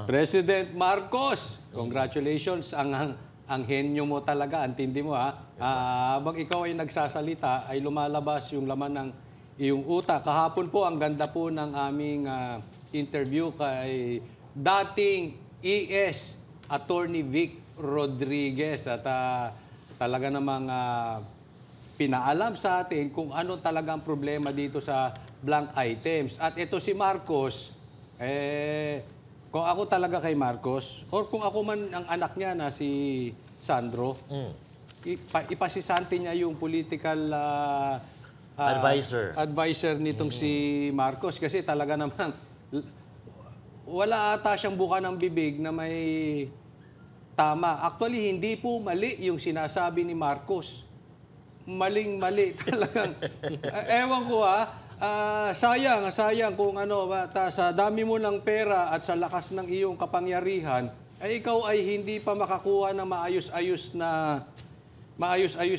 President Marcos, congratulations. Ang henyo mo talaga, antindi mo ha. Habang ikaw ay nagsasalita, ay lumalabas yung laman ng iyong utak. Kahapon po, ang ganda po ng aming interview kay dating ES Attorney Vic Rodriguez. At talaga namang pinaalam sa atin kung ano talagang problema dito sa blank items. At ito si Marcos, kung ako talaga kay Marcos, or kung ako man ang anak niya na si Sandro, ipasisante niya yung political advisor nitong si Marcos. Kasi talaga naman, wala ata siyang buka ng bibig na may tama. Actually, hindi po mali yung sinasabi ni Marcos. Maling-mali talagang. Ewan ko sayang kung ano, sa dami mo ng pera at sa lakas ng iyong kapangyarihan, ay ikaw ay hindi pa makakuha ng maayos-ayos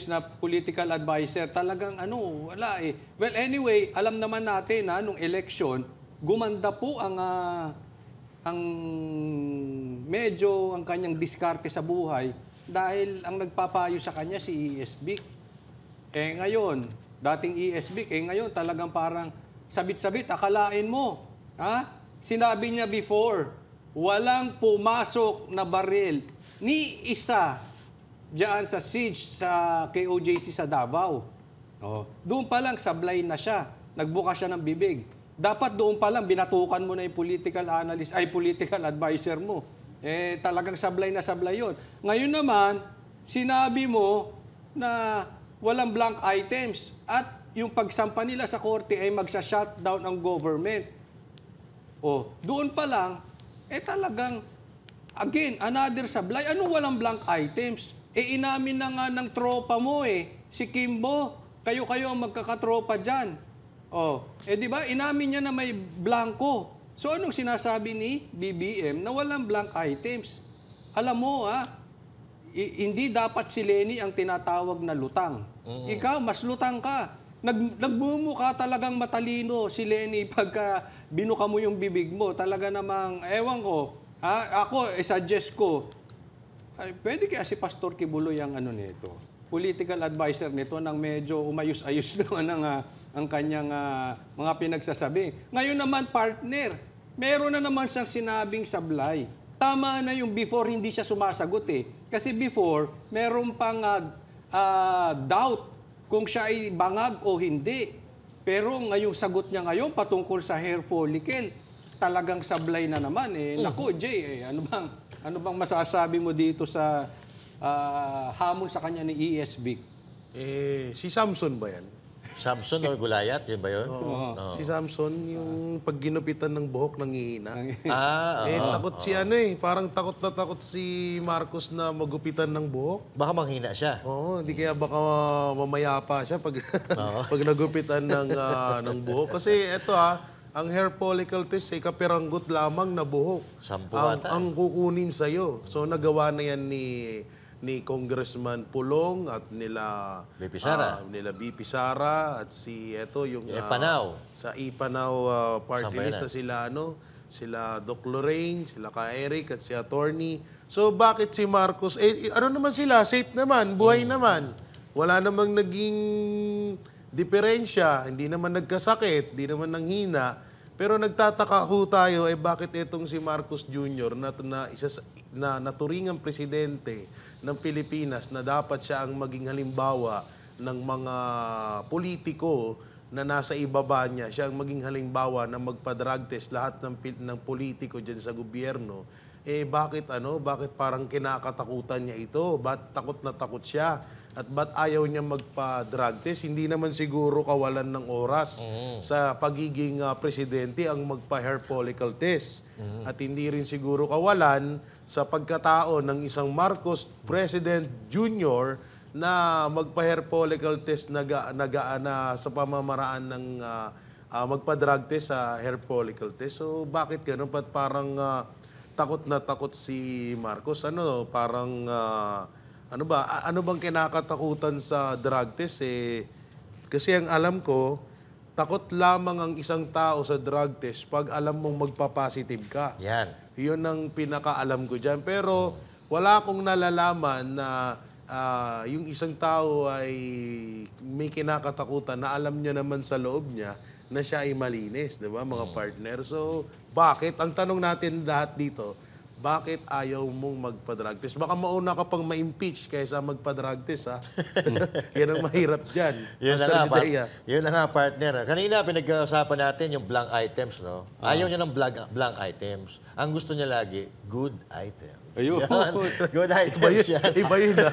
na political advisor. Talagang wala eh. Well, anyway, alam naman natin nung election, gumanda po ang medyo ang kanyang diskarte sa buhay dahil ang nagpapayo sa kanya si ESB. Ngayon, dating ESB, ngayon talagang parang sabit-sabit, akalain mo. Sinabi niya before, walang pumasok na baril ni isa diyan sa siege sa KOJC sa Davao. Doon pa lang sablay na siya. Nagbuka siya ng bibig. Dapat doon pa lang binatukan mo na yung political advisor mo. Talagang sablay na sablay yun. Ngayon naman, sinabi mo na walang blank items at yung pagsampa nila sa korte ay magsa-shutdown ang government. Doon pa lang, talagang, again, another sablay. Anong walang blank items? Inamin na nga ng tropa mo si Kimbo. Kayo-kayo ang magkakatropa dyan. Di ba? Inamin niya na may blanco. So anong sinasabi ni BBM na walang blank items? Alam mo hindi dapat si Lenny ang tinatawag na lutang. Ikaw, mas lutang ka. Nagmumukha talagang matalino si Lenny pagka binuka mo yung bibig mo. Talaga namang, ewan ko, ako, suggest ko, pwede kaya si Pastor Kibuloy ang nito, political advisor nito nang medyo umayos-ayos naman ang kanyang mga pinagsasabi. Ngayon naman, partner, meron na naman siyang sinabing sablay. Tama na yung before hindi siya sumasagot Kasi before, meron pang doubt kung siya ay bangag o hindi. Pero ngayong sagot niya ngayon patungkol sa hair follicle, talagang sablay na naman Naku, Jay, ano bang masasabi mo dito sa hamon sa kanya ni ESB? Si Samson ba yan? Samson or Gulayat, yun ba yun? Si Samson, yung pag ginupitan ng buhok nanghihina. Takot si parang takot na takot si Marcos na magupitan ng buhok. Baka manghina siya. Hindi kaya baka mamayapa siya pag, pag nagupitan ng buhok. Kasi eto ang hair follicle test ay kapiranggot lamang na buhok. Ang kukunin sa'yo. So nagawa na yan ni Congressman Pulong at nila BP Sara at yung Ipanaw. Sa Ipanaw party list na sila Doc Lorraine, sila Ka Eric at si Attorney. So bakit si Marcos ano naman sila, safe naman, buhay naman. Wala namang naging diferensya, hindi naman nagkasakit, hindi naman nanghina. Pero nagtataka ho tayo bakit itong si Marcos Jr. na naturingang presidente ng Pilipinas na dapat siya ang maging halimbawa ng mga politiko na nasa ibaba niya. Siya ang maging halimbawa na magpa-drug test lahat ng politiko dyan sa gobyerno. Bakit parang kinakatakutan niya ito? Ba't takot na takot siya? At ba't ayaw niya magpa-drug test? Hindi naman siguro kawalan ng oras sa pagiging presidente ang magpa-hair follicle test. At hindi rin siguro kawalan sa pagkatao ng isang Marcos President Jr. na magpa-hair follicle test na sa pamamaraan ng magpa-drug test sa hair follicle test. So bakit gano'n? Ba't parang takot na takot si Marcos? Parang ano bang kinakatakutan sa drug test? Kasi ang alam ko, takot lamang ang isang tao sa drug test pag alam mong magpa-positive ka. Yan. Yun ang pinakaalam ko dyan. Pero wala akong nalalaman na yung isang tao ay may kinakatakutan na alam niya naman sa loob niya na siya ay malinis, di ba, mga partner? So, bakit? Ang tanong natin lahat dito, bakit ayaw mong magpa-drug test? Baka mauna ka pang ma-impeach kaysa magpa-drug test, ha? Yan ang mahirap dyan. Yun na Master nga, Judea. yun na nga, partner. Kanina, pinag-usapan natin yung blank items, no? Ayaw niya ng blank items. Ang gusto niya lagi, good items. Ayun. Yan. Good items yan. Iba yun, ha?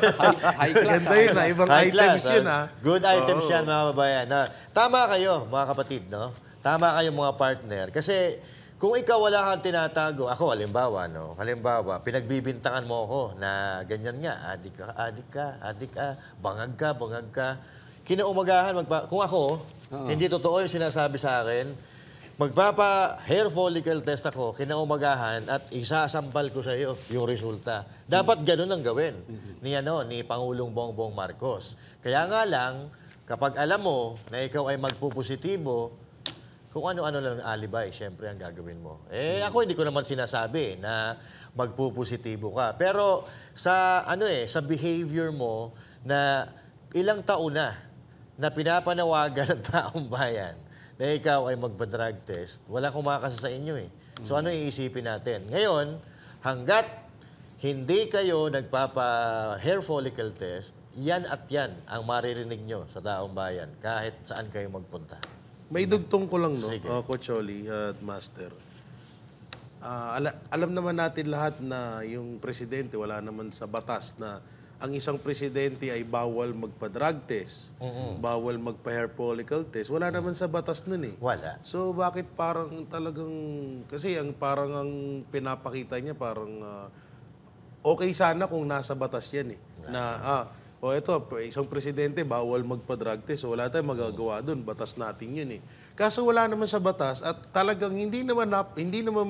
High class. Ganda yun, ha? Ibang High items class, yun, ha? Good items yan, mga kababayan. Tama kayo, mga kapatid, no? Tama kayo, mga partner. Kasi kung ikaw wala kang tinatago, ako, halimbawa, no? Halimbawa, pinagbibintangan mo ako na ganyan nga, adik ka, bangag ka. Kinaumagahan, kung ako, hindi totoo yung sinasabi sa akin, magpapa-hair follicle test ako, kinaumagahan, at isasampal ko sa iyo yung resulta. Dapat ganun ang gawin ni Pangulong Bongbong Marcos. Kaya nga lang, kapag alam mo na ikaw ay magpupositibo, kung ano-ano lang ang alibay, syempre ang gagawin mo. Ako hindi ko naman sinasabi na magpupositibo ka. Pero sa sa behavior mo na ilang taon na pinapanawagan ng taong bayan na ikaw ay magpa-drug test, wala kumakasa sa inyo eh. So ano iisipin natin? Ngayon, hanggat hindi kayo nagpapa-hair follicle test, yan at yan ang maririnig nyo sa taong bayan kahit saan kayo magpunta. May dugtong ko lang, no, Sige. Coach Oli at Master. Alam naman natin lahat na yung presidente, wala naman sa batas na ang isang presidente ay bawal magpa-drug test, bawal magpa-hair follicle test. Wala naman sa batas nun eh. Wala. So bakit parang talagang, kasi parang ang pinapakita niya parang okay sana kung nasa batas yan eh. Ito, isang presidente, bawal magpa-drug test. So, wala tayong magagawa doon. Batas natin yun eh. Kaso wala naman sa batas at talagang hindi naman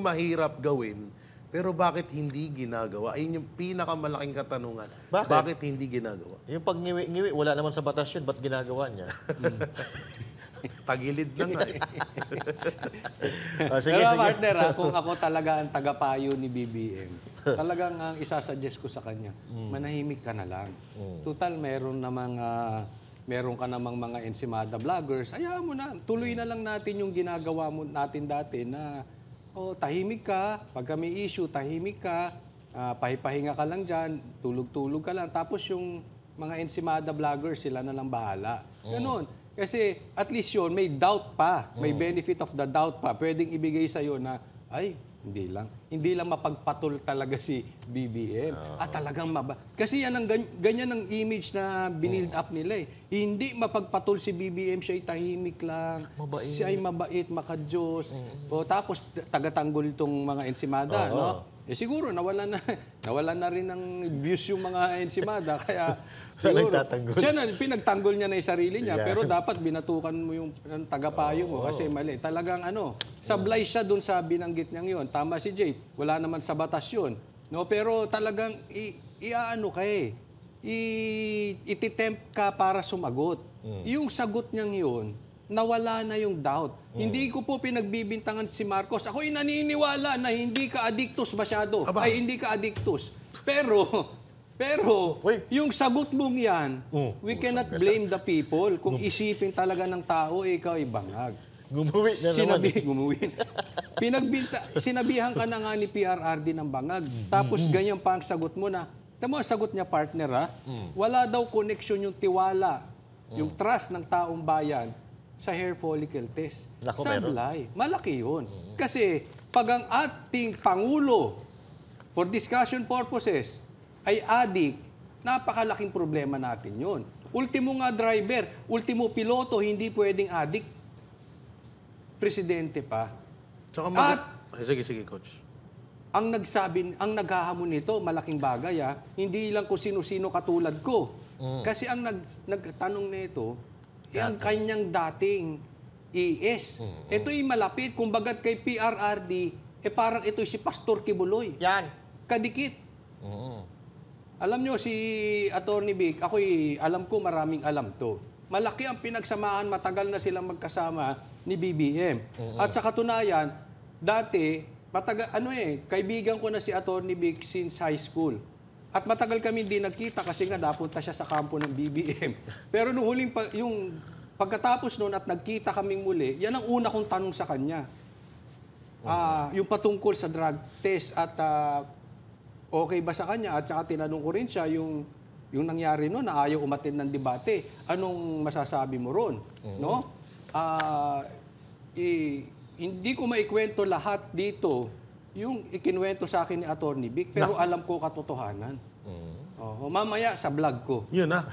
mahirap gawin. Pero bakit hindi ginagawa? Ayun yung pinakamalaking katanungan. Bakit hindi ginagawa? Yung pag-ngiwi, wala naman sa batas yun, ba't ginagawa niya? Tagilid na nga eh. Sige. Partner, kung ako talaga ang tagapayo ni BBM, talagang ang isasuggest ko sa kanya, manahimik ka na lang. Total, meron ka namang mga ensimada vloggers, hayaan mo na, tuloy na lang natin yung ginagawa natin dati na tahimik ka, pagka may issue, tahimik ka, pahipahinga ka lang dyan, tulog-tulog ka lang. Tapos yung mga ensimada vloggers, sila na lang bahala. Ganon. Kasi at least yun, may doubt pa, may benefit of the doubt pa. Pwedeng ibigay sa'yo na, hindi lang mapagpatol talaga si BBM. Talagang kasi yan ang ganyan ang image na binild up nila eh. Hindi mapagpatol si BBM, siya ay tahimik lang. Siya ay mabait, makadiyos. Tapos tagatanggol itong mga ensimada, no? Siguro nawalan na rin ng views yung mga ensimada kaya siguro siya na pinagtanggol niya na 'yung sarili niya pero dapat binatukan mo yung tagapayo mo kasi mali. Talagang sablay siya doon sa binanggit niyang 'yon. Tama si Jay. Wala naman sa batas 'yon. No, pero talagang ititempt ka para sumagot. Yung sagot niyang 'yon, nawala na yung doubt. Hindi ko po pinagbibintangan si Marcos. Ako'y naniniwala na hindi ka addictus masyado. Hindi ka addictus. Pero, yung sagot mong yan, we cannot blame the people. Kung isipin talaga ng tao, ikaw ay bangag. Gumuwi na naman. Gumuwi. Sinabihan ka na nga ni PRRD ng bangag. Tapos ganyan pa ang sagot mo na, tamo ang sagot niya, partner, wala daw connection yung tiwala, yung trust ng taong bayan sa hair follicle test. Sablay. Malaki yun. Kasi pag ang ating Pangulo, for discussion purposes, ay addict, napakalaking problema natin yun. Ultimo nga driver, ultimo piloto, hindi pwedeng addict. Presidente pa. Sige, Coach. Ang naghahamon nito, malaking bagay hindi lang kung sino-sino katulad ko. Kasi ang nagtanong nito, ang kanyang dating ES. Ito'y malapit. Kumbaga kay PRRD, parang ito'y si Pastor Kibuloy. Yan. Kadikit. Alam nyo, si Atty. Vic, alam ko maraming alam to. malaki ang pinagsamahan, matagal na silang magkasama ni BBM. At sa katunayan, dati, kaibigan ko na si Atty. Vic since high school. At matagal kami hindi nagkita kasi nga napunta siya sa kampo ng BBM. Pero nung yung pagkatapos noon at nagkita kaming muli, yan ang una kong tanong sa kanya. Yung patungkol sa drug test at okay ba sa kanya? At saka tinanong ko rin siya yung nangyari noon na ayaw umattend ng debate. Anong masasabi mo ron? No? Hindi ko maikwento lahat dito yung ikinwento sa akin ni Atty. Vic, pero alam ko katotohanan. Mamaya sa vlog ko. Yun na.